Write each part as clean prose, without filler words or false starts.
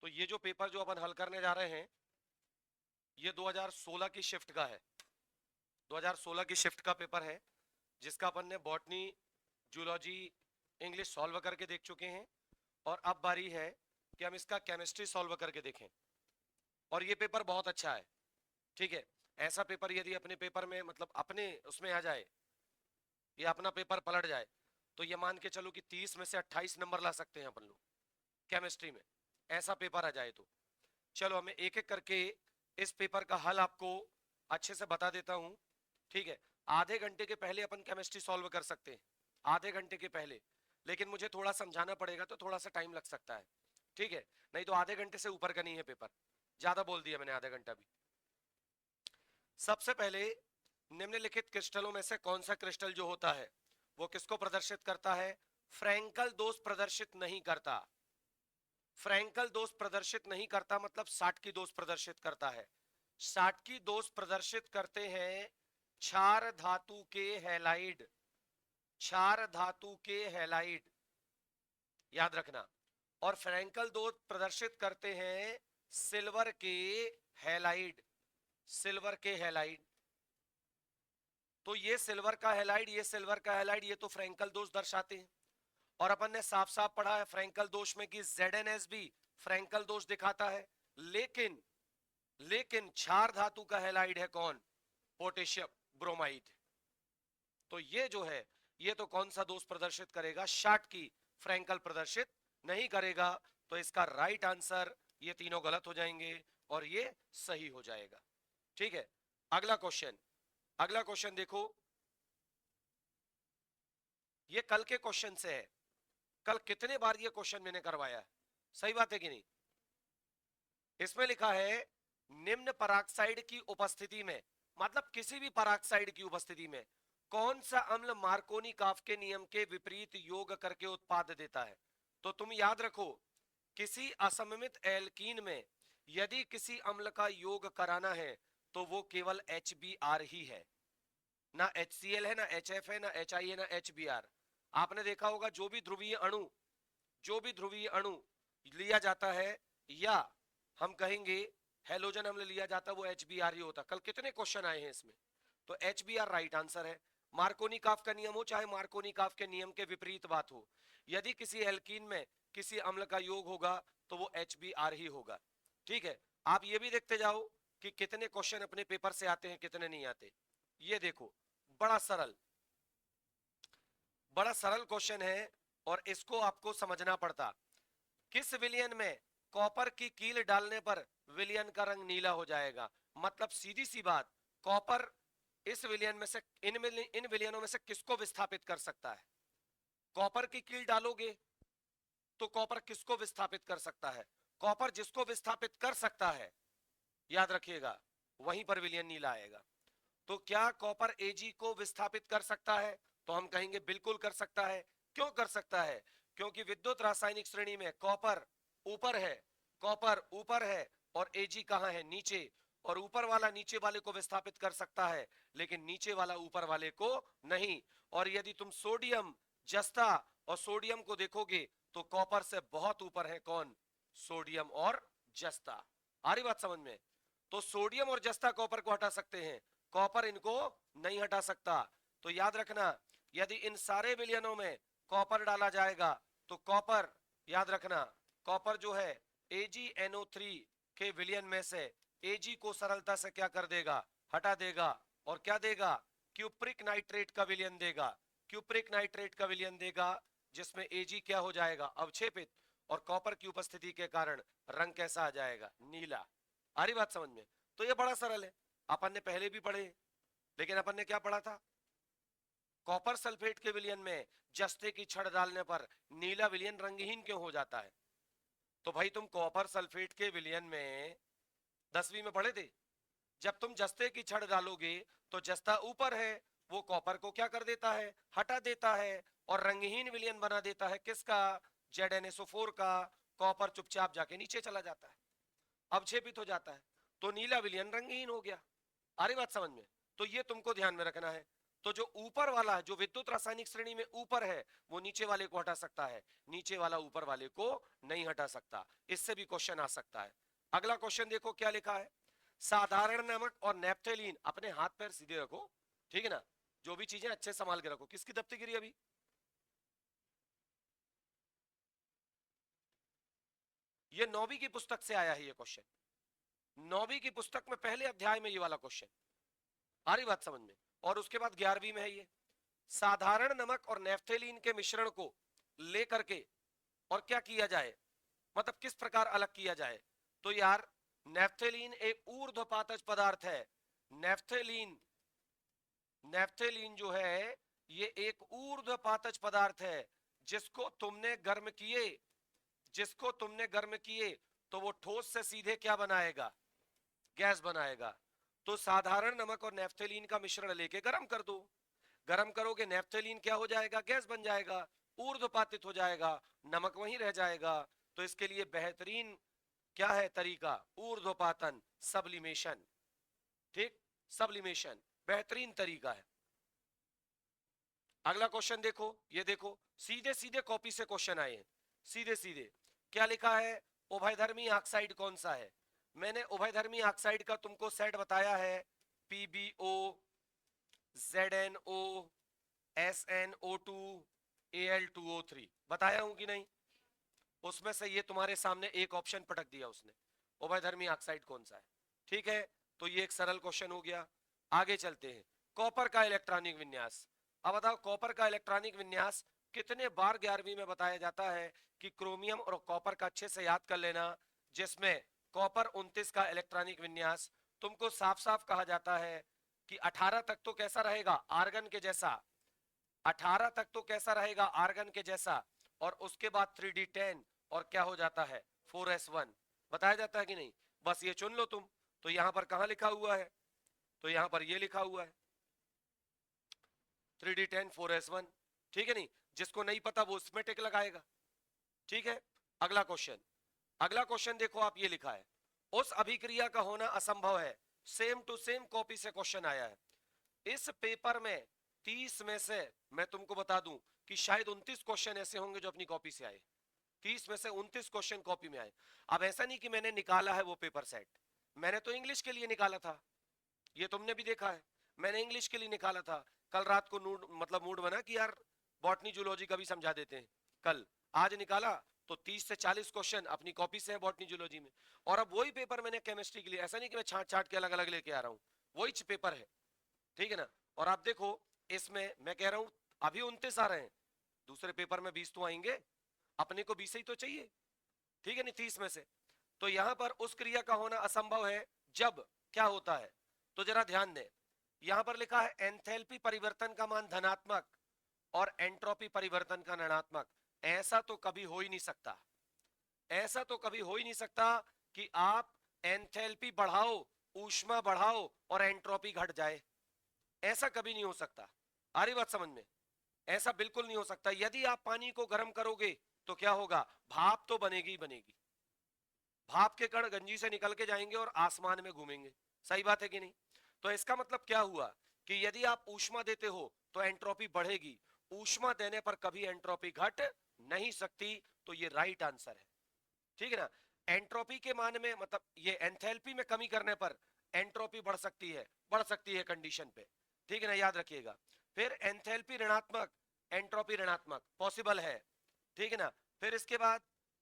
तो ये जो पेपर जो अपन हल करने जा रहे हैं ये 2016 की शिफ्ट का है। 2016 की शिफ्ट का पेपर है जिसका अपन ने बॉटनी, जूलॉजी, इंग्लिश सॉल्व करके देख चुके हैं और अब बारी है कि हम इसका केमिस्ट्री सॉल्व करके देखें। और ये पेपर बहुत अच्छा है, ठीक है। ऐसा पेपर यदि अपने पेपर में मतलब अपने उसमें आ जाए या अपना पेपर पलट जाए तो ये मान के चलो कि 30 में से 28 नंबर ला सकते हैं अपन लोग केमिस्ट्री में, ऐसा पेपर आ जाए तो। चलो हमें एक एक करके इस पेपर का हल आपको अच्छे से बता देता हूं, ठीक है। आधे घंटे के पहले अपन केमिस्ट्री सॉल्व कर सकते हैं, आधे घंटे के पहले, लेकिन मुझे थोड़ा समझाना पड़ेगा तो थोड़ा सा टाइम लग सकता है, ठीक है। नहीं तो आधे घंटे से ऊपर का नहीं है पेपर, ज्यादा बोल दिया मैंने, आधा घंटा भी। सबसे पहले निम्नलिखित क्रिस्टलों में से कौन सा क्रिस्टल जो होता है वो किसको प्रदर्शित करता है? फ्रैंकल दोष प्रदर्शित नहीं करता। फ्रैंकल दोष प्रदर्शित नहीं करता मतलब साटकी दोष प्रदर्शित करता है। साटकी दोष प्रदर्शित करते हैं क्षार धातु के हैलाइड, क्षार धातु के हैलाइड, याद रखना। और फ्रैंकल दोष प्रदर्शित करते हैं सिल्वर के हैलाइड, सिल्वर के हैलाइड। तो ये सिल्वर का हैलाइड, ये सिल्वर का हैलाइड, ये तो फ्रैंकल दोष दर्शाते हैं। और अपन ने साफ साफ पढ़ा है फ्रैंकल दोष में कि ZnS भी फ्रैंकल दोष दिखाता है। लेकिन लेकिन क्षार धातु का हैलाइड है कौन? Potassium bromide. तो ये जो है ये तो कौन सा दोष प्रदर्शित करेगा? शार्ट की, फ्रैंकल प्रदर्शित नहीं करेगा। तो इसका राइट आंसर, ये तीनों गलत हो जाएंगे और ये सही हो जाएगा, ठीक है। अगला क्वेश्चन, अगला क्वेश्चन देखो, ये कल के क्वेश्चन से है। कल कितने बार ये क्वेश्चन मैंने करवाया है, सही बात है कि नहीं? इसमें लिखा है निम्न पराक्साइड की उपस्थिति में, मतलब किसी भी पराक्साइड की उपस्थिति में कौन सा अम्ल मार्कोनी-काफ के नियम के विपरीत योग करके उत्पाद देता है? तो तुम याद रखो, किसी असममित एल्कीन में यदि किसी अम्ल का योग कराना है तो वो केवल HBr ही है, ना HCl है, ना HF है, ना HI है, ना HBr। आपने देखा होगा जो भी ध्रुवीय अणु, जो भी ध्रुवीय अणु लिया जाता है या हम कहेंगे हेलोजन अम्ल लिया जाता है वो HBr ही होता। कल कितने क्वेश्चन आए हैं इसमें, तो HBr राइट आंसर है। मार्कोनी-काफ का नियम हो चाहे मार्कोनी-काफ के नियम के विपरीत बात हो, यदि किसी एल्कीन में किसी अम्ल का योग होगा तो वो HBr ही होगा, ठीक है। आप ये भी देखते जाओ कि कितने क्वेश्चन अपने पेपर से आते हैं कितने नहीं आते। ये देखो, बड़ा सरल, बड़ा सरल क्वेश्चन है और इसको आपको समझना पड़ता। किस विलयन में कॉपर की कील डालने पर विलयन का रंग नीला हो जाएगा? मतलब सीधी सी बात, कॉपर इस विलयन में से इन विलयनों में से किसको विस्थापित कर सकता है? कॉपर की कील डालोगे तो कॉपर किसको विस्थापित कर सकता है? कॉपर जिसको विस्थापित कर सकता है, याद रखिएगा, वहीं पर विलयन नीला आएगा। तो क्या कॉपर Ag को विस्थापित कर सकता है? तो हम कहेंगे बिल्कुल कर सकता है। क्यों कर सकता है? क्योंकि विद्युत रासायनिक श्रेणी में कॉपर ऊपर है, कॉपर ऊपर है और Ag कहां है? नीचे। और ऊपर वाला नीचे वाले को विस्थापित कर सकता है लेकिन नीचे वाला ऊपर वाले को नहीं। और यदि तुम सोडियम, जस्ता और सोडियम को देखोगे तो कॉपर से बहुत ऊपर है कौन? सोडियम और जस्ता। आ रही बात समझ में? तो सोडियम और जस्ता कॉपर को हटा सकते हैं, कॉपर इनको नहीं हटा सकता। तो याद रखना, यदि इन सारे विलयनों में कॉपर डाला जाएगा तो कॉपर, याद रखना, कॉपर जो है AgNO3 के विलयन में से Ag को सरलता से क्या कर देगा? हटा देगा। और क्या देगा? क्यूप्रिक नाइट्रेट का विलयन देगा, क्यूप्रिक नाइट्रेट का विलयन देगा जिसमें Ag क्या हो जाएगा? अवक्षेपित। और कॉपर की उपस्थिति के कारण रंग कैसा आ जाएगा? नीला। आ रही बात समझ में? तो ये बड़ा सरल है, अपन ने पहले भी पढ़े। लेकिन अपन ने क्या पढ़ा था? कॉपर सल्फेट के विलयन में जस्ते की छड़ डालने पर नीला विलयन रंगहीन क्यों हो जाता है? तो भाई तुम कॉपर सल्फेट के विलयन में 10वीं में पढ़े थे, जब तुम जस्ते की छड़ डालोगे तो जस्ता ऊपर है, वो कॉपर को क्या कर देता है? हटा देता है और रंगहीन विलयन बना देता है। किसका? ZnSO4 का। कॉपर चुपचाप जाके नीचे चला जाता है, अवक्षेपित हो जाता है, तो नीला विलयन रंगहीन हो गया। आ रही बात समझ में? तो ये तुमको ध्यान में रखना है। तो जो ऊपर वाला है, जो विद्युत रासायनिक श्रेणी में ऊपर है, वो नीचे वाले को हटा सकता है, नीचे वाला ऊपर वाले को नहीं हटा सकता। इससे भी क्वेश्चन आ सकता है। अगला क्वेश्चन देखो क्या लिखा है। साधारण नमक और नेफ्थेलीन, अपने हाथ पैर सीधे रखो, ठीक है ना, जो भी चीजें अच्छे संभाल के रखो। किसकी दफ्ती गिरी अभी? ये 9वीं की पुस्तक से आया है ये क्वेश्चन, 9वीं की पुस्तक में पहले अध्याय में ये वाला क्वेश्चन। आ रही बात समझ में? और उसके बाद 11वीं में है ये। साधारण नमक और नेफ्थेलीन के मिश्रण को लेकर के और क्या किया जाए, मतलब किस प्रकार अलग किया जाए। तो यार नेफ्थेलीन एक ऊर्ध्वपातज पदार्थ है। नेफ्थेलीन, नेफ्थेलीन जो है ये एक ऊर्ध्वपातज पदार्थ है, जिसको तुमने गर्म किए, जिसको तुमने गर्म किए तो वो ठोस से सीधे क्या बनाएगा, गैस बनाएगा। तो साधारण नमक और नेफ्थेलीन का मिश्रण लेके गर्म कर दो, गर्म करोगे नेफ्थेलीन क्या हो जाएगा, गैस बन जाएगा, ऊर्ध्वपातित हो जाएगा, नमक वहीं रह जाएगा। तो इसके लिए बेहतरीन क्या है तरीका, ऊर्ध्वपातन, सब्लिमेशन। ठीक, सब्लिमेशन बेहतरीन तरीका है। अगला क्वेश्चन देखो, ये देखो सीधे सीधे कॉपी से क्वेश्चन आए हैं, सीधे सीधे। क्या लिखा है, उभयधर्मी ऑक्साइड कौन सा है। मैंने उभयधर्मी ऑक्साइड का तुमको सेट बताया है, PbO, ZnO, SnO2, Al2O3, बताया हूं कि नहीं? उसमें से ये तुम्हारे सामने एक ऑप्शन पटक दिया उसने, उभयधर्मी ऑक्साइड कौन सा है। ठीक है, तो ये एक सरल क्वेश्चन हो गया। आगे चलते हैं, कॉपर का इलेक्ट्रॉनिक विन्यास। अब बताओ कॉपर का इलेक्ट्रॉनिक विन्यास कितने बार 11वीं में बताया जाता है कि क्रोमियम और कॉपर का अच्छे से याद कर लेना, जिसमें कॉपर 29 का इलेक्ट्रॉनिक विन्यास तुमको साफ साफ कहा जाता है कि 18 तक तो कैसा रहेगा, आर्गन के जैसा, 18 तक तो कैसा रहेगा, आर्गन के जैसा, और उसके बाद 3d10 और क्या हो जाता है 4s1, बताया जाता है कि नहीं? बस ये चुन लो तुम। तो यहां पर कहां लिखा हुआ है, तो यहां पर ये लिखा हुआ है 3d10 4s1, ठीक है नहीं? जिसको नहीं पता वो इसमें टिक लगाएगा। ठीक है, अगला क्वेश्चन, अगला क्वेश्चन देखो आप, ये लिखा है उस अभिक्रिया का होना असंभव है। सेम टू सेम कॉपी से क्वेश्चन आया है इस पेपर में। 30 में से मैं तुमको बता दूं कि शायद 29 क्वेश्चन ऐसे होंगे जो अपनी कॉपी से आए, 30 में से 29 क्वेश्चन कॉपी में आए। अब ऐसा नहीं कि मैंने निकाला है वो पेपर सेट, मैंने तो इंग्लिश के लिए निकाला था, ये तुमने भी देखा है, मैंने इंग्लिश के लिए निकाला था। कल रात को मूड बना कि यार बॉटनी जूलॉजी का भी समझा देते हैं, कल आज निकाला तो 30 से 40 क्वेश्चन अपनी कॉपी से है बॉटनी जूलॉजी में। और अब वही पेपर मैंने केमिस्ट्री के लिए, ऐसा नहीं कि मैं छांट छांट के अलग अलग लेके आ रहा हूँ, वही पेपर है, ठीक है ना। और आप देखो इसमें मैं कह रहा हूं अभी 29 आ रहे हैं, दूसरे पेपर में 20 तो आएंगे, अपने को 20 ही तो चाहिए, ठीक है नहीं, 30 में से। तो यहां पर उस क्रिया का होना असंभव है जब क्या होता है, तो जरा ध्यान दें, यहां पर लिखा है एंथैल्पी परिवर्तन का मान धनात्मक और एंट्रोपी परिवर्तन का ऋणात्मक। ऐसा तो कभी हो ही नहीं सकता, ऐसा तो कभी हो ही नहीं सकता कि आप एंथैल्पी बढ़ाओ, ऊष्मा बढ़ाओ और एंट्रोपी घट जाए, ऐसा कभी नहीं हो सकता। आ रही बात समझ में? ऐसा बिल्कुल नहीं हो सकता। यदि आप पानी को गर्म करोगे तो क्या होगा, भाप तो बनेगी ही बनेगी, भाप के कण गंजी से निकल के जाएंगे और आसमान में घूमेंगे, सही बात है कि नहीं? तो इसका मतलब क्या हुआ कि यदि आप ऊष्मा देते हो तो एंट्रोपी बढ़ेगी, ऊष्मा देने पर कभी एंट्रोपी घट नहीं सकती। तो ये राइट आंसर है, ठीक है ना। एंट्रोपी के मान में मतलब ये एंथैल्पी में कमी करने पर एंट्रोपी बढ़ सकती है, बढ़ सकती है कंडीशन पे, ठीक है ना, याद रखिएगा। फिर एंथैल्पी ऋणात्मक, एंट्रोपी ऋणात्मक पॉसिबल है, ठीक है ना। फिर इसके बाद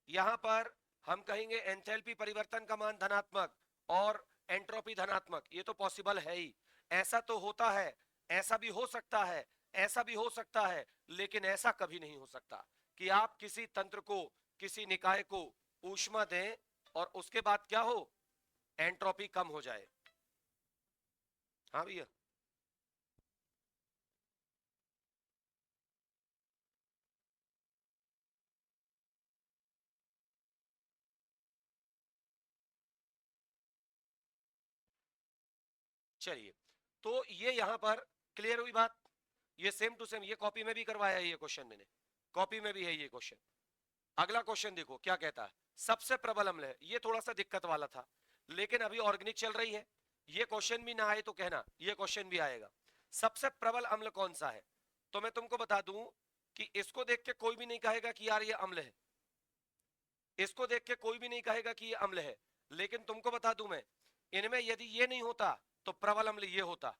यहां पर हम कहेंगे एंथैल्पी परिवर्तन का मान धनात्मक और एंट्रोपी धनात्मक, ये तो पॉसिबल है ही, ऐसा तो होता है, ऐसा भी हो सकता है, ऐसा भी हो सकता है, लेकिन ऐसा कभी नहीं हो सकता कि आप किसी तंत्र को, किसी निकाय को ऊष्मा दें और उसके बाद क्या हो, एंट्रोपी कम हो जाए। हाँ भैया, चलिए, तो ये यहां पर क्लियर हुई बात। ये सेम टू सेम, ये कॉपी में भी करवाया है, ये क्वेश्चन मैंने कॉपी में भी है ये क्वेश्चन। अगला क्वेश्चन देखो क्या कहता है, सबसे प्रबल अम्ल है, ये थोड़ा सा दिक्कत वाला था, लेकिन अभी ऑर्गेनिक चल रही है, ये क्वेश्चन भी ना आए तो कहना, ये क्वेश्चन भी आएगा। सबसे प्रबल अम्ल कौन सा है? तो मैं तुमको बता दूं कि इसको देख के कोई भी नहीं कहेगा कि यार ये अम्ल है, इसको देख के कोई भी नहीं कहेगा कि ये अम्ल है, लेकिन तुमको बता दूं मैं, इनमें यदि ये नहीं होता तो प्रबल अम्ल ये होता।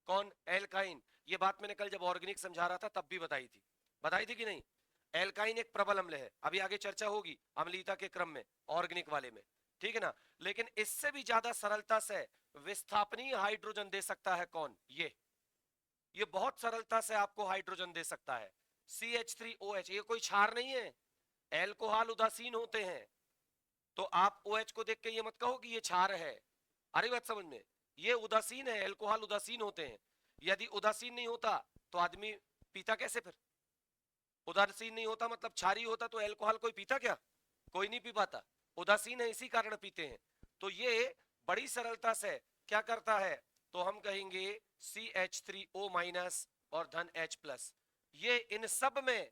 कौन? एल्काइन। ये बात मैंने कल जब ऑर्गेनिक समझा रहा था तब भी बताई थी कि नहीं? एल्काइन एक प्रबल अम्ल है, अभी आगे चर्चा होगी अम्लीयता के क्रम में ऑर्गेनिक वाले में, ठीक है ना। लेकिन इससे भी ज्यादा सरलता से विस्थापनीय हाइड्रोजन दे सकता है कौन? ये बहुत सरलता से आपको हाइड्रोजन दे सकता है, CH3OH। ये कोई क्षार नहीं है, एल्कोहल उदासीन होते हैं, तो आप OH को देख के ये मत कहो कि ये क्षार है। अरे बात समझ में, ये उदासीन है, एल्कोहल उदासीन होते हैं। यदि उदासीन नहीं होता तो आदमी पीता कैसे फिर? उदासीन नहीं होता मतलब क्षारी होता तो एल्कोहल कोई पीता क्या? कोई नहीं पी पाता। उदासीन है इसी कारण पीते हैं। तो ये बड़ी सरलता से क्या करता है, तो हम कहेंगे CH3O- और धन H+। ये इन सब में,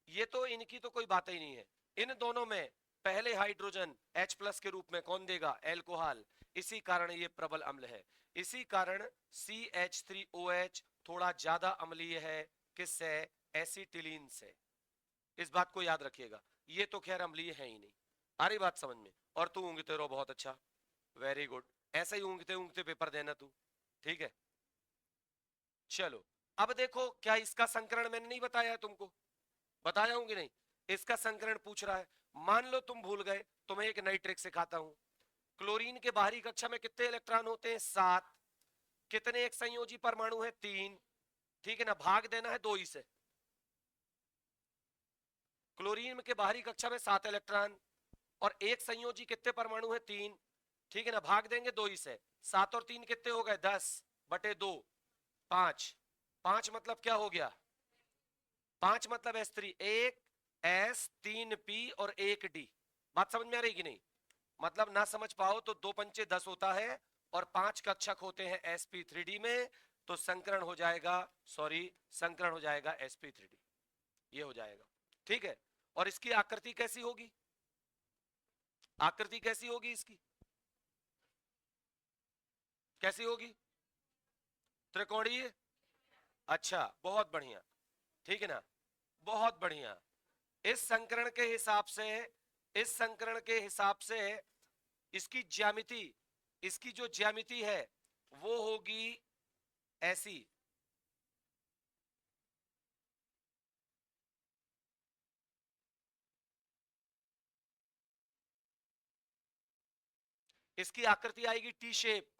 ये तो इनकी तो कोई बात ही नहीं है। इन दोनों में पहले हाइड्रोजन H+ के रूप में कौन देगा? एल्कोहल। इसी कारण ये प्रबल अम्ल है। इसी कारण CH3OH थोड़ा ज्यादा अम्लीय है। किससे? एसिटिलीन से। इस बात को याद रखिएगा। ये तो खैर अम्लीय है ही नहीं। आ रही बात समझ में? और तू ऊँघते रहो, बहुत अच्छा, वेरी गुड। ऐसे ही ऊँघते ऊँघते पेपर देना तू, ठीक है। चलो अब देखो, क्या इसका संकरण मैंने नहीं बताया है तुमको? बताया हूं कि नहीं? इसका संकरण पूछ रहा है। मान लो तुम भूल गए तो मैं एक नई ट्रिक सिखाता हूं। क्लोरीन के बाहरी कक्षा में कितने इलेक्ट्रॉन होते हैं? 7। कितने एक संयोजी परमाणु है? 3। ठीक है ना, भाग देना है 2 ही से। क्लोरीन के बाहरी कक्षा में 7 इलेक्ट्रॉन और एक संयोजी कितने परमाणु है? 3। ठीक है ना, भाग देंगे 2 ही से। 7 और 3 कितने हो गए? 10/2, 5। 5 मतलब क्या हो गया? 5 मतलब S3, 1 S 3 P और 1 D। बात समझ में आ रही कि नहीं? मतलब ना समझ पाओ तो 2 पंचे 10 होता है और 5 कक्षक होते हैं sp3d में, तो संकरण हो जाएगा, सॉरी, संकरण हो जाएगा sp3d। ये हो जाएगा, ठीक है। और इसकी आकृति कैसी होगी? आकृति कैसी होगी इसकी? कैसी होगी? त्रिकोणीय। अच्छा, बहुत बढ़िया, ठीक है ना, बहुत बढ़िया। इस संकरण के हिसाब से, इस संकरण के हिसाब से इसकी ज्यामिति, इसकी जो ज्यामिति है वो होगी ऐसी। इसकी आकृति आएगी टी शेप,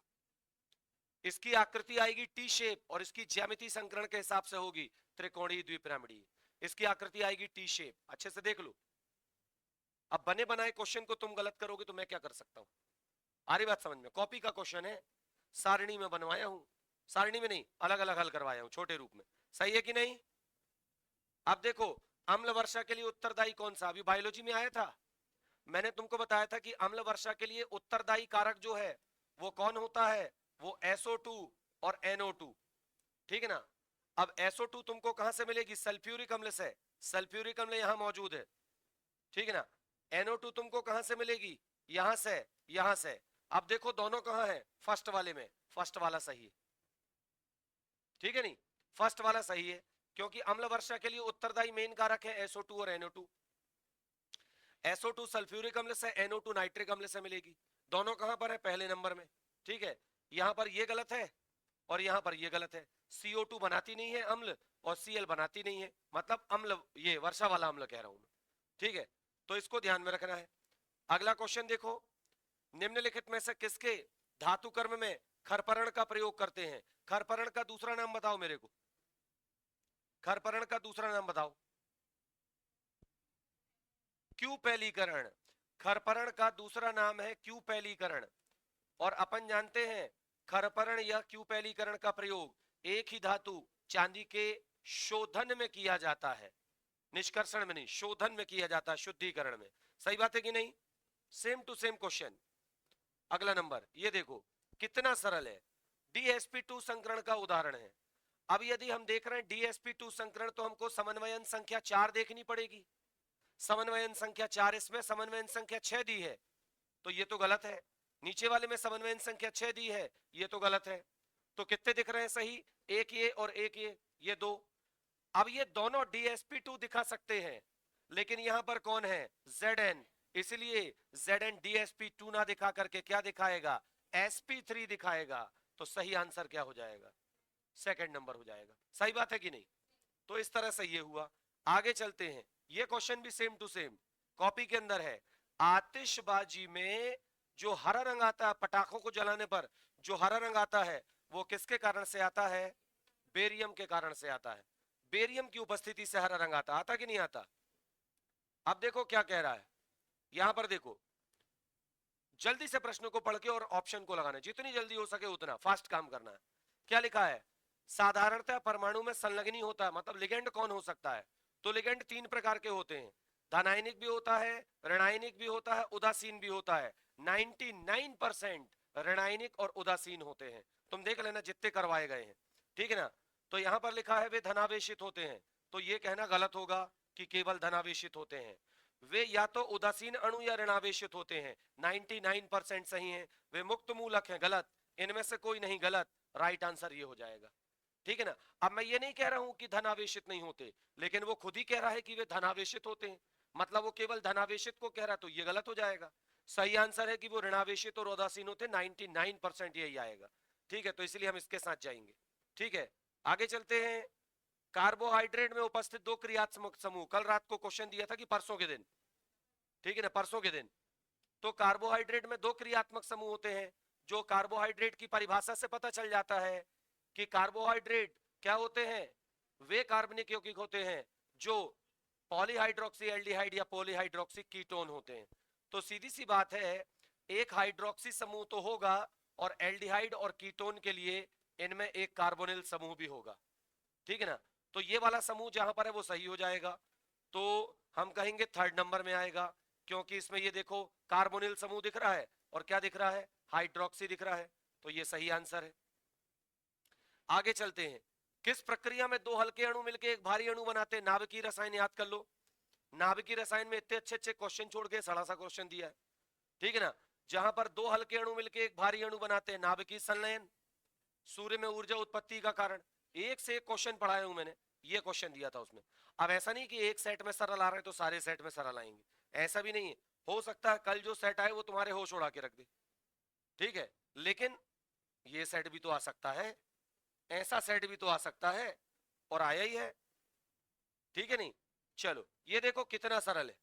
इसकी आकृति आएगी टी शेप, और इसकी ज्यामिति संकरण के हिसाब से होगी त्रिकोणीय द्विपिरामिडीय। इसकी आकृति आएगी टी शेप। अच्छे से देख लो। अब बने बनाए क्वेश्चन को तुम गलत करोगे तो मैं क्या कर सकता हूं? आ रही बात समझ में? कॉपी का क्वेश्चन है, सारणी में बनवाया हूं, सारणी में नहीं, अलग अलग हल करवाया हूं छोटे रूप में। सही है कि नहीं? अब देखो, अम्ल वर्षा के लिए उत्तरदायी कौन सा? अभी बायोलॉजी में आया था, मैंने तुमको बताया था कि अम्ल वर्षा के लिए उत्तरदायी कारक जो है वो कौन होता है? वो SO2 और NO2, ठीक है ना। अब SO2 तुमको कहां से मिलेगी? सल्फ्यूरिक अम्ल से। सल्फ्यूरिक अम्ल यहां मौजूद है, ठीक है ना। NO2 तुमको कहां से मिलेगी? यहां से, यहां से। अब देखो दोनों कहां है? फर्स्ट वाले में। फर्स्ट वाला सही है, ठीक है नहीं, फर्स्ट वाला सही है, क्योंकि अम्ल वर्षा के लिए उत्तरदायी मेन कारक है SO2 और NO2। SO2 सल्फ्यूरिक अम्ल से, NO2 नाइट्रिक अम्ल से मिलेगी। दोनों कहां पर है? पहले नंबर में, ठीक है। यहां पर ये गलत है और यहां पर ये गलत है। CO2 बनाती नहीं है अम्ल और Cl बनाती नहीं है, मतलब अम्ल, ये वर्षा वाला अम्ल कह रहा हूं मैं, ठीक है। तो इसको ध्यान में रखना है। अगला क्वेश्चन देखो, निम्नलिखित में से किसके धातु कर्म में खरपरण का प्रयोग करते हैं? खरपरण का दूसरा नाम बताओ मेरे को, खरपरण का दूसरा नाम बताओ। क्यूपैलीकरण। खरपरण का दूसरा नाम है क्यूपैलीकरण। और अपन जानते हैं खरपरण या क्यूपैलीकरण का प्रयोग एक ही धातु चांदी के शोधन में किया जाता है, निष्कर्षण में नहीं, शोधन में किया जाता है, शुद्धिकरण में। सही बात है कि नहीं? Same to same question. अगला नंबर ये देखो कितना सरल है, DsP2 संकरण का उदाहरण है। अब यदि हम देख रहे हैं DsP2 संकरण तो हमको समन्वयन संख्या 4 देखनी पड़ेगी। समन्वयन संख्या 4, इसमें समन्वयन संख्या 6 दी है, तो ये तो गलत है। नीचे वाले में समन्वयन संख्या 6 दी है, ये तो गलत है। तो कितने दिख रहे हैं सही? एक और एक ये दो। अब ये दोनों DsP2 दिखा सकते हैं, लेकिन यहां पर कौन है? Zn, इसलिए Zn DsP2 ना दिखा करके क्या दिखाएगा? sp3 दिखाएगा। तो सही आंसर क्या हो जाएगा? सेकंड नंबर हो जाएगा। सही बात है कि नहीं? तो इस तरह से ये हुआ। आगे चलते हैं, ये क्वेश्चन भी सेम टू सेम कॉपी के अंदर है। आतिशबाजी में जो हरा रंग आता है, पटाखों को जलाने पर जो हरा रंग आता है, वो किसके कारण से आता है? बेरियम के कारण से आता है। बेरियम की उपस्थिति से हरा रंग आता कि नहीं आता? अब देखो क्या कह रहा है यहां पर, देखो जल्दी से प्रश्न को पढ़ के और ऑप्शन को लगाना, जितनी जल्दी हो सके उतना फास्ट काम करना है। क्या लिखा है? साधारणतः परमाणु में संलग्नी होता है, मतलब लिगेंड कौन हो सकता है? तो लिगेंड तीन प्रकार के होते हैं, धनायनिक भी होता है, ऋणायनिक भी होता है, उदासीन भी होता है। 99% ऋणायनिक और उदासीन होते हैं। तुम देख लेना जितने करवाए गए हैं, ठीक है ना? तो यहां पर लिखा है वे धनावेशित होते हैं, तो ये कहना गलत होगा कि केवल धनावेशित होते हैं। वे या तो उदासीन अणु या ऋणावेशित होते हैं, 99% सही है। वे मुक्त मूलक हैं, गलत। इनमें से कोई नहीं गलत, राइट आंसर ये हो जाएगा, ठीक है ना? अब मैं ये नहीं कह रहा हूं कि धनावेशित नहीं होते, लेकिन वो खुद ही कह रहा है कि वे धनावेशित होते हैं, मतलब वो केवल धनावेशित को कह रहा है, तो ये गलत हो जाएगा। सही आंसर है कि वो ऋणावेशित और उदासीन होते, 99% यही आएगा, ठीक है? तो इसलिए हम इसके साथ जाएंगे, ठीक है? आगे चलते हैं। कार्बोहाइड्रेट में उपस्थित दो क्रियात्मक समूह, कल रात को क्वेश्चन दिया था कि परसों के दिन, ठीक है ना, परसों के दिन। तो कार्बोहाइड्रेट में दो क्रियात्मक समूह होते हैं, जो कार्बोहाइड्रेट की परिभाषा से पता चल जाता है कि कार्बोहाइड्रेट क्या होते हैं? वे कार्बनिक यौगिक होते हैं जो पॉलीहाइड्रोक्सी एल्डिहाइड या पॉलीहाइड्रोक्सी कीटोन होते हैं। तो सीधी सी बात है, एक हाइड्रोक्सी समूह तो होगा, और एल्डिहाइड और कीटोन के लिए इनमें एक कार्बोनिल समूह भी होगा, ठीक है ना? तो ये वाला समूह जहां पर है वो सही हो जाएगा, तो हम कहेंगे थर्ड नंबर में आएगा, क्योंकि इसमें ये देखो कार्बोनिल समूह दिख रहा है और क्या दिख रहा है? हाइड्रोक्सी दिख रहा है, तो ये सही आंसर है। आगे चलते हैं। किस प्रक्रिया में दो हल्के अणु मिलकर एक भारी अणु बनाते हैं? नाभिकीय रसायन याद कर लो। नाभिकीय रसायन में इतने अच्छे अच्छे क्वेश्चन छोड़ के सड़ा सा क्वेश्चन दिया है, ठीक है ना? जहां पर दो हल्के अणु मिलकर एक भारी अणु बनाते हैं, नाभिकीय संलयन। सूर्य में ऊर्जा उत्पत्ति का कारण, एक से एक क्वेश्चन पढ़ाया हूं मैंने, ये क्वेश्चन दिया था उसमें। अब ऐसा नहीं कि एक सेट में सरल आ रहे तो सारे सेट में सरल आएंगे, ऐसा भी नहीं है। हो सकता है कल जो सेट आए वो तुम्हारे होश उड़ा के रख दे, ठीक है? लेकिन ये सेट भी तो आ सकता है, ऐसा सेट भी तो आ सकता है, और आया ही है, ठीक है नहीं? चलो ये देखो कितना सरल है,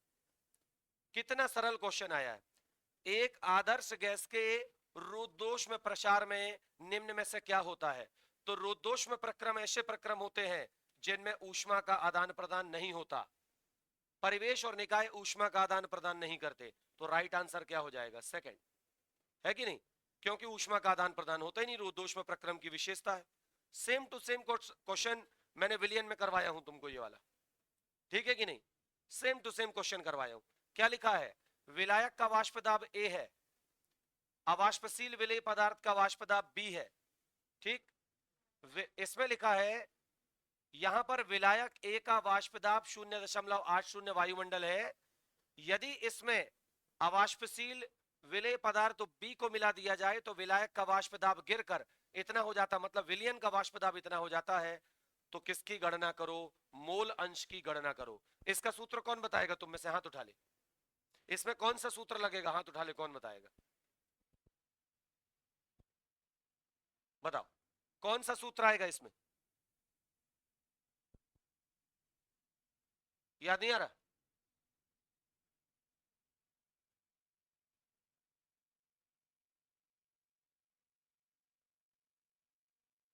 कितना सरल क्वेश्चन आया है। एक आदर्श गैस के रुद्धोष्म में प्रसार में निम्न में से क्या होता है? तो रुद्धोष्म प्रक्रम ऐसे प्रक्रम होते हैं जिनमें ऊष्मा का आदान प्रदान नहीं होता, परिवेश और निकाय ऊष्मा का आदान प्रदान नहीं करते। तो राइट आंसर क्या हो जाएगा? सेकंड, है कि नहीं? क्योंकि ऊष्मा का आदान प्रदान होता ही नहीं, रुद्धोष्म प्रक्रम की विशेषता है। सेम टू सेम क्वेश्चन मैंने विलियन में करवाया हूं तुमको ये वाला, ठीक है कि नहीं? सेम टू सेम क्वेश्चन करवाया हूं। क्या लिखा है? विलायक का वाष्प दाब A है, अवाष्पशील विलेय पदार्थ का वाष्प दाब B है, ठीक? इसमें लिखा है यहां पर विलायक A का वाष्प दाब 0.80 वायुमंडल है। यदि इसमें अवाष्पशील विलेय पदार्थ B को मिला दिया जाए तो विलायक का वाष्प दाब गिरकर इतना हो जाता, मतलब विलियन का वाष्प दाब इतना हो जाता है। तो किसकी गणना करो? मोल अंश की गणना करो। इसका सूत्र कौन बताएगा? तुम में से हाथ उठा ले, इसमें कौन सा सूत्र लगेगा? हाथ उठा ले, कौन बताएगा? बताओ कौन सा सूत्र आएगा इसमें? याद नहीं आ रहा?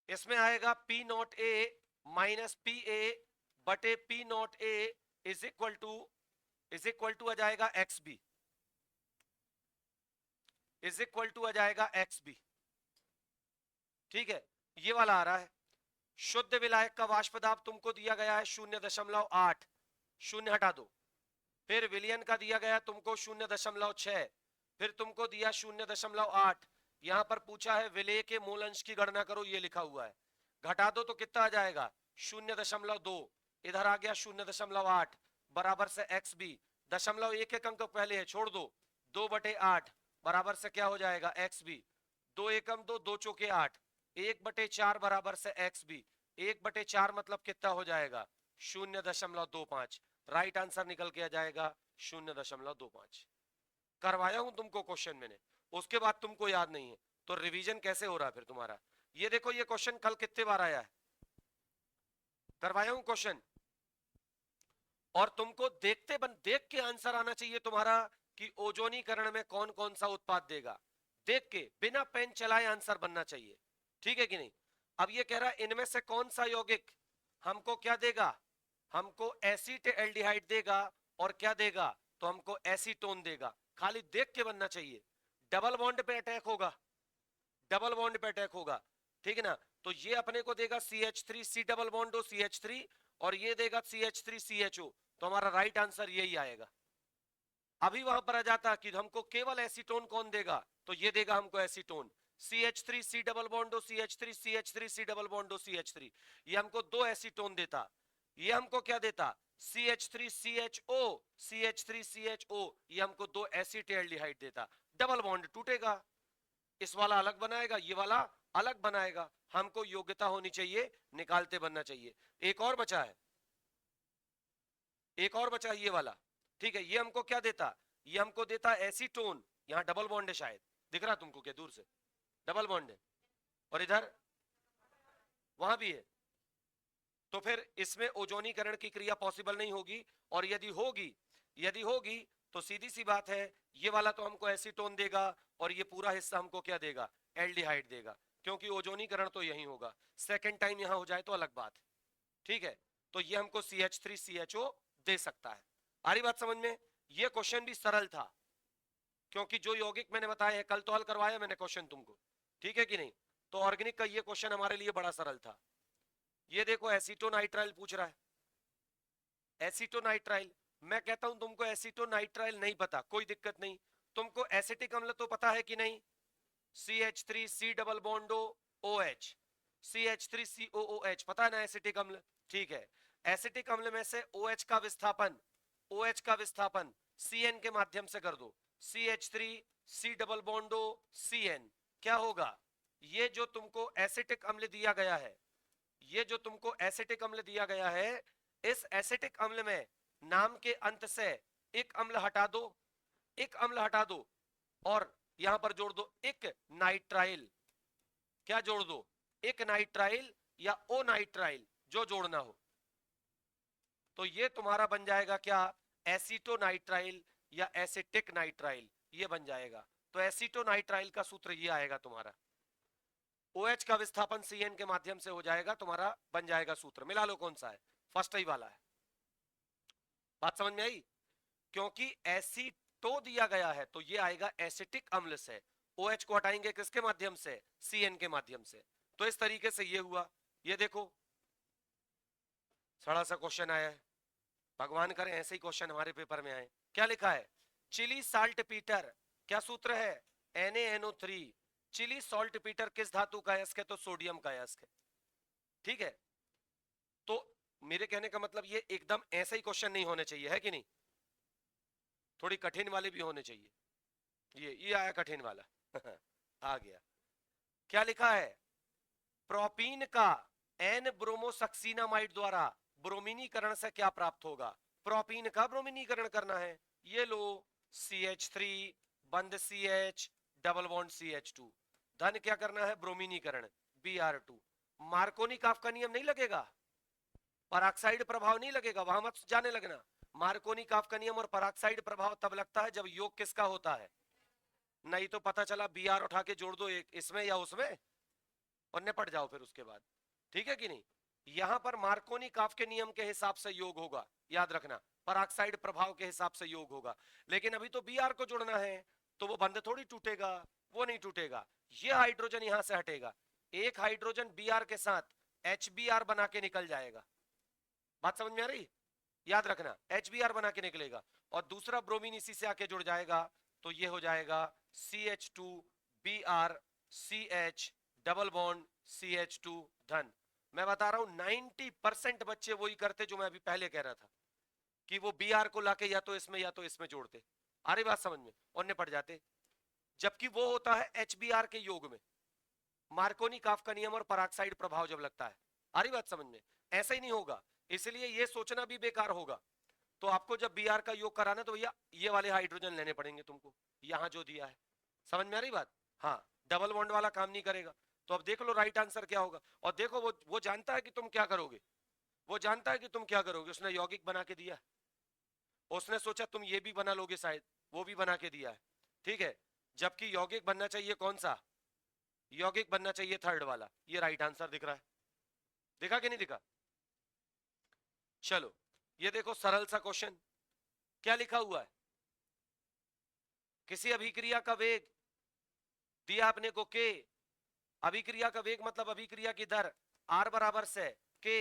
इसमें आएगा P0A माइनस PA बटे P0A इज इक्वल टू आ जाएगा XB, इज इक्वल टू आ जाएगा XB, ठीक है? ये वाला आ रहा है। शुद्ध विलायक का वाष्प दाब तुमको दिया गया है 0.8, शून्य हटा दो। फिर विलियन का दिया गया तुमको 0.6, फिर तुमको दिया 0.8। यहां पर पूछा है विलेय के मूल अंश की गणना करो, ये लिखा हुआ है। घटा दो तो कितना आ जाएगा? 0.2, इधर आ गया 0.8 बराबर से XB। दशमलव एक एक अंक पहले है, छोड़ दो, 2/8 बराबर से क्या हो जाएगा? XB। 2 एकम 2, 2 चौके 8, 1/4 बराबर से एक्स बी, 1/4 मतलब कितना हो जाएगा 0.25। राइट आंसर निकल के आ जाएगा 0.25। करवाया हूं तुमको क्वेश्चन मैंने, उसके बाद तुमको याद नहीं है तो रिवीजन कैसे हो रहा है फिर तुम्हारा। ये देखो ये क्वेश्चन कल कितने बार आया है, करवाया हूं क्वेश्चन। और तुमको देख के आंसर आना चाहिए तुम्हारा कि ओजोनीकरण में कौन कौन सा उत्पाद देगा। देख के बिना पेन चलाए आंसर बनना चाहिए, ठीक है कि नहीं। अब ये कह रहा है इनमें से कौन सा यौगिक हमको क्या देगा, हमको एसीटेल्डिहाइड देगा और क्या देगा, तो हमको एसीटोन देगा। खाली देख के बनना चाहिए। डबल बॉन्ड पे अटैक होगा, डबल बॉन्ड पे अटैक होगा, ठीक है ना। तो ये अपने को देगा CH3 C double bond O CH3 और ये देगा CH3 CHO, तो हमारा राइट आंसर यही आएगा। अभी वहां पर आ जाता कि हमको केवल एसीटोन कौन देगा, तो ये देगा हमको acetone CH3 C double bond O CH3 CH3 C double bond O CH3, ये हमको दो एसीटोन देता। ये हमको क्या देता CH3 CHO CH3 CHO, ये हमको दो एसीटेल्डिहाइड देता। डबल बॉन्ड टूटेगा, इस वाला अलग बनाएगा, ये वाला अलग बनाएगा। हमको योग्यता होनी चाहिए, निकालते बनना चाहिए। एक और बचा है, एक और बचा ये वाला, ठीक है। ये हमको क्या देता, ये हमको देता एसीटोन, यहां डबल बॉन्ड है शायद, दिख रहा तुमको क्या दूर से, डबल बॉन्ड है। और इधर वहां भी है, तो फिर इसमें ओजोनीकरण की क्रिया पॉसिबल नहीं होगी। और यदि होगी तो सीधी सी बात है, ये वाला तो हमको एसीटोन देगा और ये पूरा हिस्सा हमको क्या देगा, एल्डिहाइड देगा, क्योंकि ओजोनीकरण तो यही होगा। सेकंड टाइम यहां हो जाए तो अलग बात है, ठीक है। तो ये हमको CH3 CHO दे सकता है। आ रही बात समझ में। ये क्वेश्चन भी सरल था, क्योंकि जो यौगिक मैंने बताया है कल तो हल करवाया मैंने क्वेश्चन तुमको, ठीक है कि नहीं। तो ऑर्गेनिक का ये क्वेश्चन हमारे लिए बड़ा सरल था। ये देखो एसीटोनाइट्राइल पूछ रहा है, एसीटोनाइट्राइल। मैं कहता हूं तुमको एसीटोनाइट्राइल नहीं पता कोई दिक्कत नहीं, तुमको एसिटिक अम्ल तो पता है कि नहीं, CH3 C double bond O OH, CH3 COOH पता है ना एसिटिक अम्ल, ठीक है। एसिटिक अम्ल में से OH का विस्थापन CN के माध्यम से कर दो, CH3 C double bond O CN, क्या होगा, ये जो तुमको एसिटिक अम्ल दिया गया है, ये जो तुमको एसिटिक अम्ल दिया गया है, इस एसिटिक अम्ल में नाम के अंत से एक अम्ल हटा दो, एक अम्ल हटा दो और यहां पर जोड़ दो एक नाइट्राइल। क्या जोड़ दो, एक नाइट्राइल या ओ नाइट्राइल, जो जोड़ना हो। तो ये तुम्हारा बन जाएगा क्या, एसीटोनाइट्राइल या एसिटिक नाइट्राइल, ये बन जाएगा। तो एसीटोनाइट्राइल का सूत्र ये आएगा तुम्हारा, OH का विस्थापन CN के माध्यम से हो जाएगा, तुम्हारा बन जाएगा सूत्र। मिला लो कौन सा है, फर्स्ट ही वाला है। बात समझ में आई। क्योंकि एसीटो दिया गया है तो ये आएगा एसिटिक अम्ल से, OH को हटाएंगे किसके माध्यम से, CN के माध्यम से। तो इस तरीके से ये हुआ। ये देखो सड़ा सा क्वेश्चन आया है, भगवान करे ऐसे ही क्वेश्चन हमारे पेपर में आए। क्या लिखा है, चिली साल्ट पीटर, क्या सूत्र है, NaNO3। चिली सॉल्ट पीटर किस धातु का अयस्क है, तो सोडियम का अयस्क है, ठीक है। तो मेरे कहने का मतलब ये एकदम ऐसा ही क्वेश्चन नहीं होने चाहिए, है कि नहीं, थोड़ी कठिन वाले भी होने चाहिए। ये आया कठिन वाला आ गया। क्या लिखा है, प्रोपीन का एन ब्रोमोसक्सीनामाइड द्वारा ब्रोमीनीकरण से क्या प्राप्त होगा। प्रोपीन का ब्रोमीनीकरण करना है, ये लो CH3 बंद CH डबल बॉन्ड CH2, धन क्या करना है, ब्रोमीनीकरण Br2। मार्कोनी काफ का नियम नहीं लगेगा, पराक्साइड प्रभाव नहीं लगेगा, वहां मत जाने लगना। मार्कोनी काफ का नियम और पराक्साइड प्रभाव तब लगता है जब योग किसका होता है, नहीं तो पता चला Br उठा के जोड़ दो एक इसमें या उसमें और निपट जाओ फिर उसके बाद, ठीक है कि नहीं। यहां पर मार्कोनी काफ के नियम के हिसाब से योग होगा, याद रखना, पराक्साइड प्रभाव के हिसाब से योग होगा। लेकिन अभी तो Br को जोड़ना है, तो वो बंध थोड़ी टूटेगा, वो नहीं टूटेगा। ये हाइड्रोजन यहां से हटेगा, एक हाइड्रोजन Br के साथ HBr बना के निकल जाएगा। बात समझ में आ रही, याद रखना HBr बना के निकलेगा और दूसरा ब्रोमीन इसी से आके जुड़ जाएगा, तो ये हो जाएगा CH2Br CH double bond CH2 धन। मैं बता रहा हूं 90% बच्चे वही करते जो मैं अभी पहले कह रहा था, कि वो Br को लाके या तो इसमें जोड़ते, आ रही बात समझ में, और निपट जाते। जबकि वो होता है HBr के योग में, मार्कोनी काफ का नियम और पराक्साइड प्रभाव जब लगता है। आ रही बात समझ में? ऐसा ही नहीं होगा, इसलिए ये सोचना भी बेकार होगा। तो आपको जब Br का योग कराना तो भैया ये वाले हाइड्रोजन लेने पड़ेंगे तुमको, यहां जो दिया है। समझ में आ रही बात? हाँ, डबल बॉन्ड वाला काम नहीं करेगा। तो अब देख लो राइट आंसर क्या होगा। और देखो वो जानता है कि तुम क्या करोगे, वो जानता है कि तुम क्या करोगे। उसने यौगिक बना के दिया, उसने सोचा तुम ये भी बना लोगे शायद, वो भी बना के दिया है, ठीक है। जबकि यौगिक बनना चाहिए कौन सा? यौगिक बनना चाहिए थर्ड वाला। ये राइट आंसर दिख रहा है, दिखा कि नहीं दिखा? चलो ये देखो सरल सा क्वेश्चन, क्या लिखा हुआ है? किसी अभिक्रिया का वेग दिया आपने को के, अभिक्रिया का वेग मतलब अभिक्रिया की दर r बराबर से के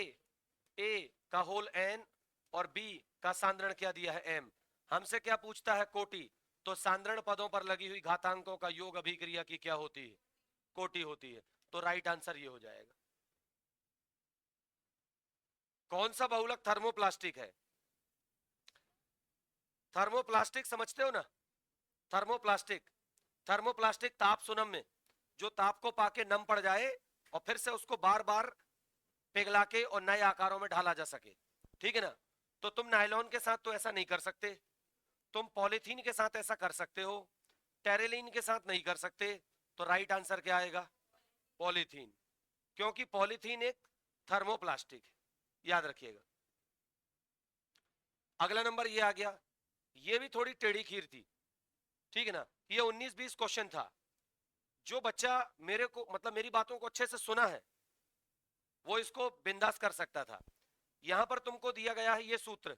ए का होल n और b का सांद्रण क्या दिया है m। हमसे क्या पूछता है? कोटि। तो सांद्रण पदों पर लगी हुई घातांकों का योग अभिक्रिया की क्या होती है? कोटि होती है। तो राइट आंसर ये हो जाएगा। कौन सा बहुलक थर्मोप्लास्टिक है? थर्मोप्लास्टिक समझते हो ना? थर्मोप्लास्टिक, थर्मोप्लास्टिक ताप सुनम्य, जो ताप को पाके नम पड़ जाए और फिर से उसको बार बार पिघला के और नए आकारों में ढाला जा सके, ठीक है ना। तो तुम नायलॉन के साथ तो ऐसा नहीं कर सकते, तुम पॉलीथीन के साथ ऐसा कर सकते हो, टेरेलिन के साथ नहीं कर सकते। तो राइट आंसर क्या आएगा? पॉलीथीन, क्योंकि पॉलीथीन एक थर्मोप्लास्टिक है, याद रखिएगा। अगला नंबर ये आ गया, ये भी थोड़ी टेढ़ी खीर थी, ठीक है ना। ये 19-20 क्वेश्चन था। जो बच्चा मेरे को मतलब मेरी बातों को अच्छे से सुना है वो इसको बिंदास कर सकता था। यहां पर तुमको दिया गया है ये सूत्र,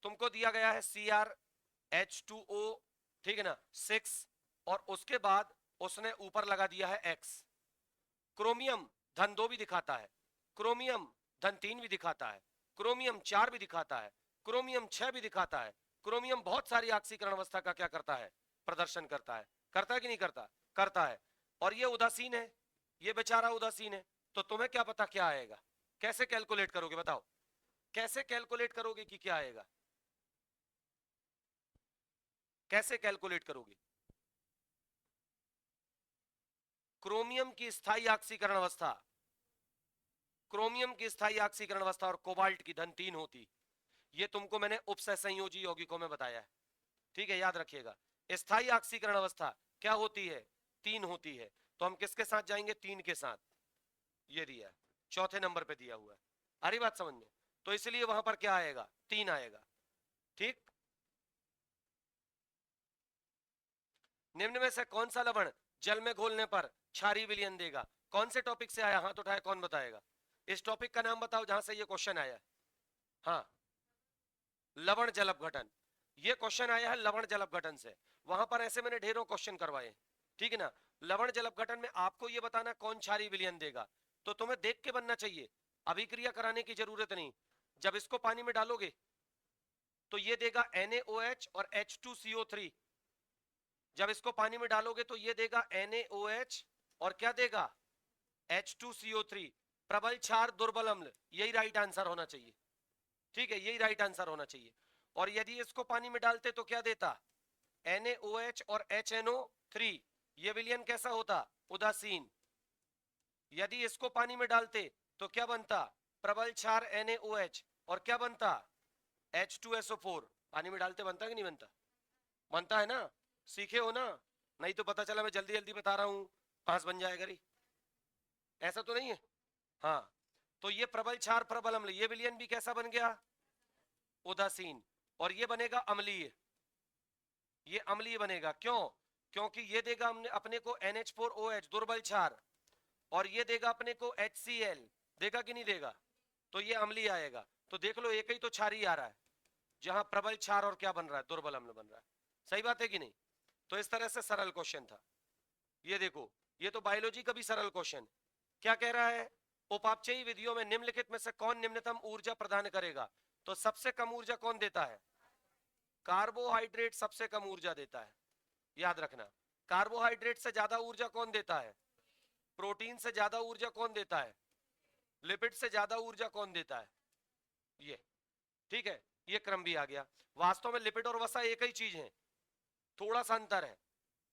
तुमको दिया गया है CrH2O, ठीक है ना, 6, और उसके बाद उसने ऊपर लगा दिया है X। क्रोमियम धन 2 भी दिखाता है, क्रोमियम धन 3 भी दिखाता है, क्रोमियम 4 भी दिखाता है, क्रोमियम 6 भी दिखाता है। क्रोमियम बहुत सारी ऑक्सीकरण अवस्था का क्या करता है? प्रदर्शन करता है। करता है कि नहीं करता? करता है। और ये उदासीन है, ये बेचारा उदासीन है। तो तुम्हें क्या पता क्या आएगा? कैसे कैलकुलेट करोगे बताओ? कैसे कैलकुलेट करोगे कि क्या आएगा? कैसे कैलकुलेट करोगे? क्रोमियम की स्थायी ऑक्सीकरण अवस्था, क्रोमियम की स्थायी ऑक्सीकरण अवस्था और कोबाल्ट की धन 3 होती। ये तुमको मैंने उपसह संयोजी यौगिकों में बताया है, ठीक है, याद रखिएगा। स्थायी ऑक्सीकरण अवस्था क्या होती है? 3 होती है। तो हम किसके साथ जाएंगे? 3 के साथ। ये दिया है, चौथे नंबर पे दिया हुआ है। आ रही बात समझ में? तो इसलिए वहां पर क्या आएगा? 3 आएगा, ठीक। निम्न में से कौन सा लवण जल में घोलने पर क्षारीय विलयन देगा? कौन से टॉपिक से आया? हाथ उठाए कौन बताएगा? इस टॉपिक का नाम बताओ जहां से ये क्वेश्चन आया। हाँ, लवण जल अपघटन। ये क्वेश्चन आया है लवण जल अपघटन से। वहां पर ऐसे मैंने ढेरों क्वेश्चन करवाए, ठीक है ना। लवण जल अपघटन में आपको ये बताना कौन क्षारीय विलयन देगा, तो तुम्हें देख के बनना चाहिए, अभिक्रिया कराने की जरूरत नहीं। जब इसको पानी में डालोगे तो ये देगा NaOH और H2CO3। जब इसको पानी में डालोगे तो ये देगा NaOH और क्या देगा? H2CO3। प्रबल क्षार दुर्बल अम्ल, यही राइट आंसर होना चाहिए, ठीक है, यही राइट आंसर होना चाहिए। और यदि इसको पानी में डालते तो क्या देता? NaOH और HNO3। ये विलयन कैसा होता? उदासीन। यदि इसको पानी में डालते तो क्या बनता? प्रबल क्षार NaOH और क्या बनता? H2SO4। पानी में डालते बनता कि नहीं बनता? बनता है ना, सीखे हो ना। नहीं तो पता चला मैं जल्दी जल्दी बता रहा हूं, पास बन जाएगा री, ऐसा तो नहीं है। हाँ, तो ये प्रबल क्षार प्रबल अम्ल, ये विलयन भी कैसा बन गया? उदासीन। और ये बनेगा अम्लीय, ये अम्लीय बनेगा। क्यों? क्योंकि ये देगा हमने अपने को NH4OH दुर्बल क्षार, और ये देगा अपने को HCl, देगा कि नहीं देगा? तो ये अम्लीय आएगा। तो देख लो एक ही तो क्षार ही आ रहा है, जहां प्रबल क्षार और क्या बन रहा है? दुर्बल अम्ल बन रहा है। सही बात है कि नहीं? तो इस तरह से सरल क्वेश्चन था। ये देखो, ये तो बायोलॉजी का भी सरल क्वेश्चन। क्या कह रहा है? उपापचयी विधियों में निम्नलिखित में से कौन निम्नतम ऊर्जा प्रदान करेगा? तो सबसे कम ऊर्जा कौन देता है? कार्बोहाइड्रेट सबसे कम ऊर्जा देता है, याद रखना। कार्बोहाइड्रेट से ज्यादा ऊर्जा कौन देता है? प्रोटीन से ज्यादा ऊर्जा कौन देता है? लिपिड से ज्यादा ऊर्जा कौन देता है? ये, ठीक है, ये क्रम भी आ गया। वास्तव में लिपिड और वसा एक ही चीज है, थोड़ा सा अंतर है,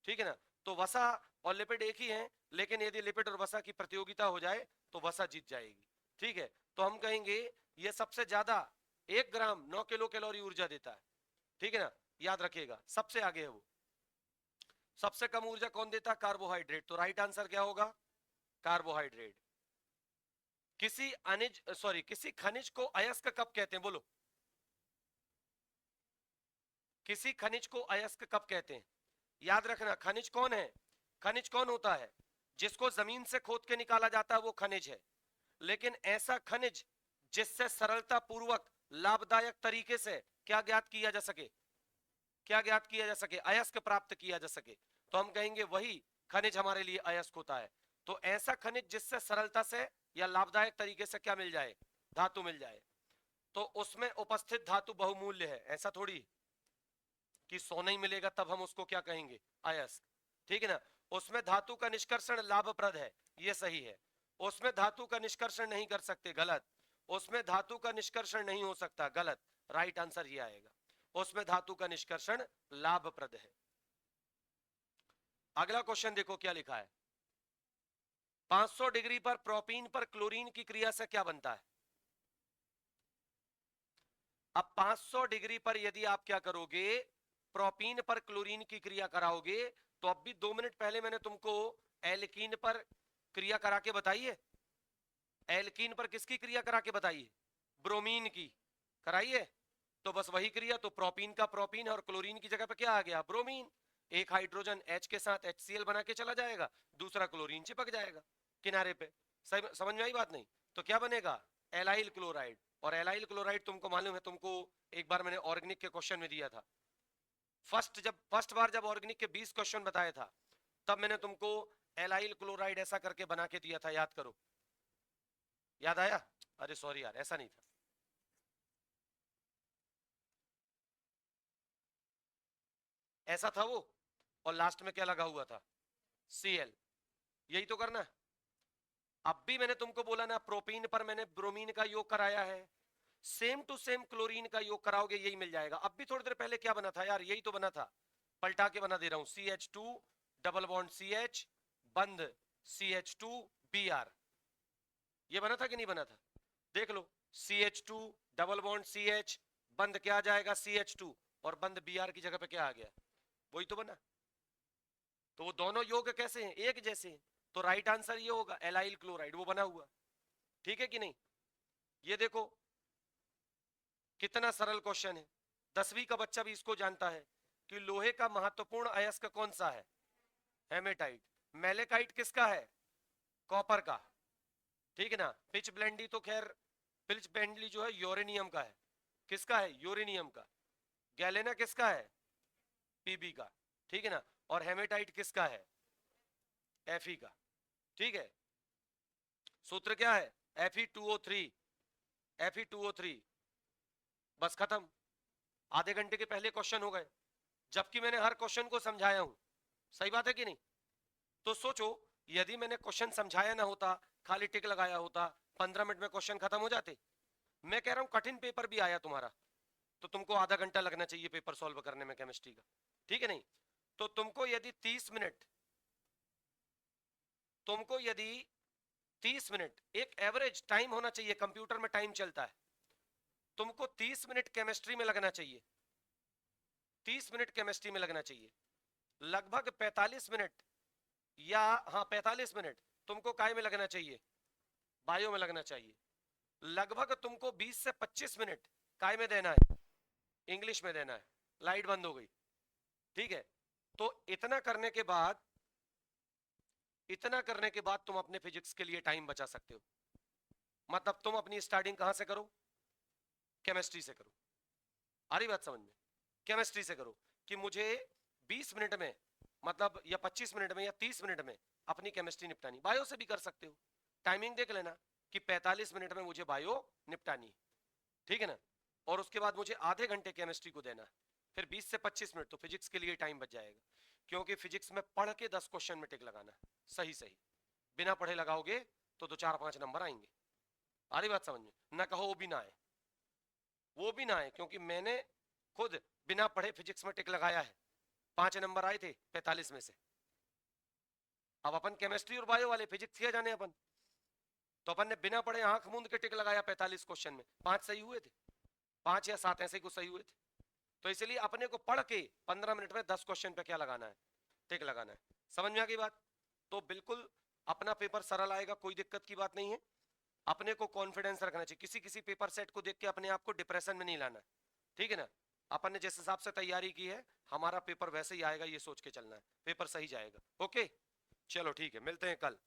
ठीक है ना। तो वसा और लिपिड एक ही है, लेकिन यदि लिपिड और वसा की प्रतियोगिता हो जाए तो वसा जीत जाएगी। ठीक है, तो हम कहेंगे ये सबसे ज्यादा 1 ग्राम 9 किलो कैलोरी ऊर्जा देता है। ठीक है ना, याद रखिएगा सबसे आगे है वो। सबसे कम ऊर्जा कौन देता है? कार्बोहाइड्रेट। तो राइट आंसर क्या होगा? कार्बोहाइड्रेट। किसी खनिज को अयस्क कब कहते हैं? बोलो, किसी खनिज को अयस्क कब कहते हैं? याद रखना, खनिज कौन है? खनिज कौन होता है? जिसको जमीन से खोद के निकाला जाता है वो खनिज है। लेकिन ऐसा खनिज जिससे सरलता पूर्वक लाभदायक तरीके से क्या ज्ञात किया जा सके, क्या ज्ञात किया जा सके, अयस्क प्राप्त किया जा सके, तो हम कहेंगे वही खनिज हमारे लिए अयस्क होता है। तो ऐसा खनिज जिससे सरलता से या लाभदायक तरीके से क्या मिल जाए? धातु मिल जाए। तो उसमें उपस्थित धातु बहुमूल्य है, ऐसा थोड़ी कि सोना ही मिलेगा तब हम उसको क्या कहेंगे? अयस्क। ठीक है ना। उसमें धातु का निष्कर्षण लाभप्रद है, ये सही है। उसमें धातु का निष्कर्षण नहीं कर सकते, गलत। उसमें धातु का निष्कर्षण नहीं हो सकता, गलत। राइट आंसर ये आएगा, उसमें धातु का निष्कर्षण लाभप्रद है। अगला क्वेश्चन देखो क्या लिखा है। 500 डिग्री पर प्रोपीन पर क्लोरीन की क्रिया से क्या बनता है? अब 500 डिग्री पर यदि आप क्या करोगे, प्रोपीन पर क्लोरीन की क्रिया कराओगे, तो अब भी 2 मिनट पहले मैंने तुमको एल्कीन पर क्रिया करा के बताई है। एल्कीन पर किसकी क्रिया करा के बताई है? ब्रोमीन की कराइए। तो बस वही क्रिया, तो प्रोपीन का प्रोपीन और क्लोरीन की जगह पे क्या आ गया? ब्रोमीन। एक हाइड्रोजन H के साथ HCl बना के चला जाएगा, दूसरा क्लोरीन चिपक जाएगा किनारे पे। सही समझ में आई बात? नहीं तो क्या बनेगा? Allyl chloride. और एलाइल क्लोराइड तुमको मालूम है, तुमको एक बार मैंने ऑर्गेनिक के क्वेश्चन में दिया था। फर्स्ट बार जब ऑर्गेनिक के 20 क्वेश्चन बताया था, तब मैंने तुमको एलाइल क्लोराइड ऐसा करके बना के दिया था, याद करो। याद आया? अरे सॉरी यार, ऐसा नहीं था। ऐसा था वो, और लास्ट में क्या लगा हुआ था? Cl। यही तो करना है। अब भी मैंने तुमको बोला ना, प्रोपीन पर मैंने ब्रोमीन का योग कराया है, सेम टू सेम क्लोरीन का योग कराओगे यही मिल जाएगा। अब भी थोड़ी देर पहले क्या बना था यार? यही तो बना था, पलटा के बना दे रहा हूं। CH2 डबल बॉन्ड CH बंद CH2Br, ये बना था कि नहीं बना था? देख लो, CH2 डबल बॉन्ड CH बंद क्या आ जाएगा? CH2, और बंद Br की जगह पे क्या आ गया? वही तो बना। तो वो दोनों योग कैसे हैं? एक जैसे हैं। तो राइट आंसर ये होगा, एलाइल क्लोराइड वो बना हुआ। ठीक है कि नहीं? ये देखो कितना सरल क्वेश्चन है, 10वीं का बच्चा भी इसको जानता है कि लोहे का महत्वपूर्ण अयस्क कौन सा है? हेमेटाइट। मेलेकाइट किसका है? कॉपर का। ठीक है ना। पिच ब्लेंडी तो खैर, पिच ब्लेंडी जो है यूरेनियम का है। किसका है? यूरेनियम का। गैलेना किसका है? पीबी का। ठीक है ना। और हेमेटाइट किसका है? Fe का। ठीक है, सूत्र क्या है? Fe2O3। Fe2O3, बस खत्म। आधे घंटे के पहले क्वेश्चन हो गए, जबकि मैंने हर क्वेश्चन को समझाया हूं। सही बात है कि नहीं? तो सोचो, यदि मैंने क्वेश्चन समझाया ना होता, खाली टिक लगाया होता, 15 मिनट में क्वेश्चन खत्म हो जाते। मैं कह रहा हूं कठिन पेपर भी आया तुम्हारा, तो तुमको आधा घंटा लगना चाहिए पेपर सॉल्व करने में केमिस्ट्री का। ठीक है नहीं? तो तुमको यदि 30 मिनट, एक एवरेज टाइम होना चाहिए, कंप्यूटर में टाइम चलता है, तुमको 30 मिनट केमिस्ट्री में लगना चाहिए। 30 मिनट केमिस्ट्री में लगना चाहिए। लगभग 45 मिनट, या हाँ 45 मिनट तुमको काय में लगना चाहिए? बायो में लगना चाहिए। लगभग तुमको 20 से 25 मिनट काय में देना है? इंग्लिश में देना है। लाइट बंद हो गई। ठीक है, तो इतना करने के बाद तुम अपने फिजिक्स के लिए टाइम बचा सकते हो। मतलब तुम अपनी स्टार्टिंग कहां से करो? केमिस्ट्री से करो। आ रही बात समझ में? केमिस्ट्री से करो कि मुझे 20 मिनट में, मतलब या 25 मिनट में या 30 मिनट में अपनी केमिस्ट्री निपटानी। बायो से भी कर सकते हो, टाइमिंग देख लेना कि 45 मिनट में मुझे बायो निपटानी। ठीक है ना। और उसके बाद मुझे आधे घंटे केमिस्ट्री को देना, फिर 20 से 25 मिनट तो फिजिक्स के लिए टाइम बच जाएगा। क्योंकि फिजिक्स में पढ़ के 10 क्वेश्चन में टिक लगाना सही सही, बिना पढ़े लगाओगे तो 2 4 5 नंबर आएंगे। आ रही बात समझ में? ना कहो वो भी ना आए, वो भी ना आए, क्योंकि मैंने खुद बिना पढ़े फिजिक्स में टिक लगाया है, 5 नंबर आए थे 45 में से। अब अपन केमिस्ट्री और बायो वाले, फिजिक्स किया जाने अपन, तो अपन ने बिना पढ़े आंख मूंद के टिक लगाया 45 क्वेश्चन में, 5 सही हुए थे, 5 या 7 ऐसे कुछ सही हुए थे। तो इसलिए अपने को पढ़ के 15 मिनट में 10 क्वेश्चन पे क्या लगाना है, टिक लगाना है। समझ में आ गई बात? तो बिल्कुल अपना पेपर सरल आएगा, कोई दिक्कत की बात नहीं है। अपने को कॉन्फिडेंस रखना चाहिए, किसी किसी पेपर सेट को देख के अपने आप को डिप्रेशन में नहीं लाना, ठीक है ना। अपन ने जिस हिसाब से तैयारी की है, हमारा पेपर वैसे ही आएगा, ये सोच के चलना है, पेपर सही जाएगा। ओके, चलो ठीक है, मिलते हैं कल।